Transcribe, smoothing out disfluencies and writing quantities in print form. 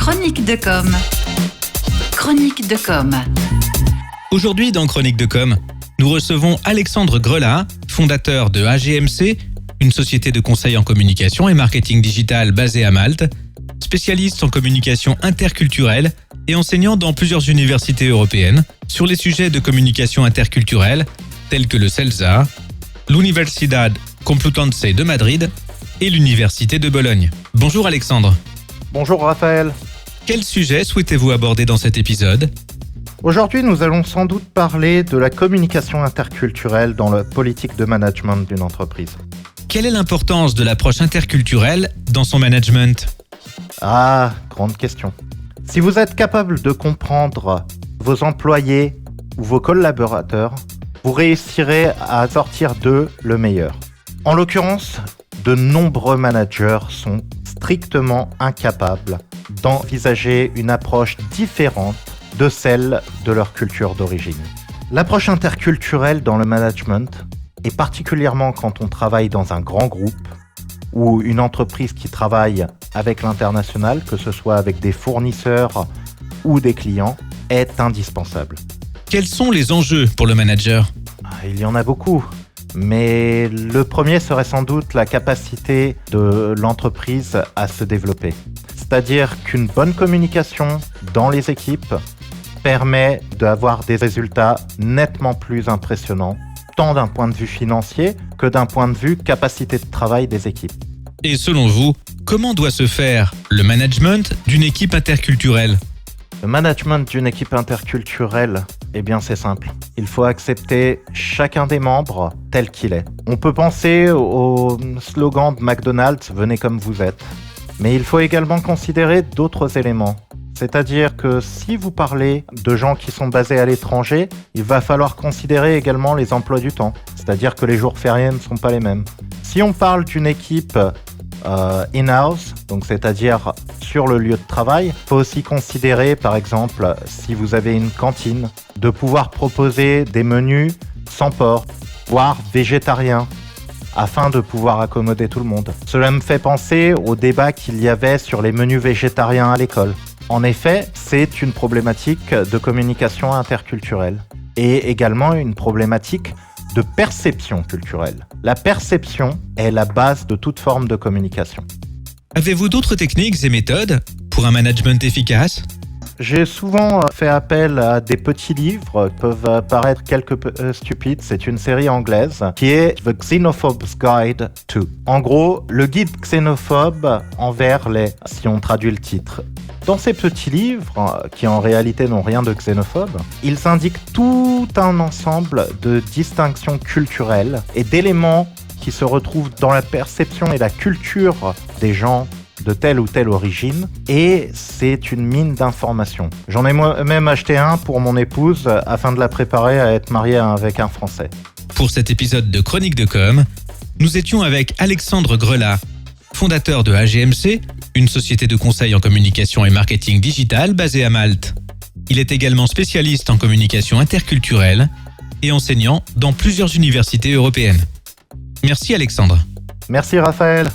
Chronique de com. Chronique de com. Aujourd'hui dans Chronique de com, nous recevons Alexandre Grelat, fondateur de AGMC, une société de conseil en communication et marketing digital basée à Malte, spécialiste en communication interculturelle et enseignant dans plusieurs universités européennes sur les sujets de communication interculturelle tels que le CELSA, l'Universidad Complutense de Madrid et l'Université de Bologne. Bonjour Alexandre. Bonjour Raphaël. Quel sujet souhaitez-vous aborder dans cet épisode ? Aujourd'hui, nous allons sans doute parler de la communication interculturelle dans la politique de management d'une entreprise. Quelle est l'importance de l'approche interculturelle dans son management ? Ah, grande question. Si vous êtes capable de comprendre vos employés ou vos collaborateurs, vous réussirez à sortir d'eux le meilleur. En l'occurrence, de nombreux managers sont strictement incapables d'envisager une approche différente de celle de leur culture d'origine. L'approche interculturelle dans le management, et particulièrement quand on travaille dans un grand groupe ou une entreprise qui travaille avec l'international, que ce soit avec des fournisseurs ou des clients, est indispensable. Quels sont les enjeux pour le manager ? Il y en a beaucoup, mais le premier serait sans doute la capacité de l'entreprise à se développer. C'est-à-dire qu'une bonne communication dans les équipes permet d'avoir des résultats nettement plus impressionnants, tant d'un point de vue financier que d'un point de vue capacité de travail des équipes. Et selon vous, comment doit se faire le management d'une équipe interculturelle ? Le management d'une équipe interculturelle, c'est simple. Il faut accepter chacun des membres tel qu'il est. On peut penser au slogan de McDonald's « Venez comme vous êtes ». Mais il faut également considérer d'autres éléments. C'est-à-dire que si vous parlez de gens qui sont basés à l'étranger, il va falloir considérer également les emplois du temps. C'est-à-dire que les jours fériés ne sont pas les mêmes. Si on parle d'une équipe in-house, donc c'est-à-dire sur le lieu de travail, il faut aussi considérer, par exemple, si vous avez une cantine, de pouvoir proposer des menus sans porc, voire végétariens, afin de pouvoir accommoder tout le monde. Cela me fait penser au débat qu'il y avait sur les menus végétariens à l'école. En effet, c'est une problématique de communication interculturelle et également une problématique de perception culturelle. La perception est la base de toute forme de communication. Avez-vous d'autres techniques et méthodes pour un management efficace ? J'ai souvent fait appel à des petits livres qui peuvent paraître quelque peu stupides. C'est une série anglaise qui est The Xenophobe's Guide to. En gros, le guide xénophobe envers les, si on traduit le titre. Dans ces petits livres, qui en réalité n'ont rien de xénophobe, ils indiquent tout un ensemble de distinctions culturelles et d'éléments qui se retrouvent dans la perception et la culture des gens de telle ou telle origine, et c'est une mine d'informations. J'en ai moi-même acheté un pour mon épouse afin de la préparer à être mariée avec un Français. Pour cet épisode de Chronique de com, nous étions avec Alexandre Grelat, fondateur de AGMC, une société de conseil en communication et marketing digital basée à Malte. Il est également spécialiste en communication interculturelle et enseignant dans plusieurs universités européennes. Merci Alexandre. Merci Raphaël.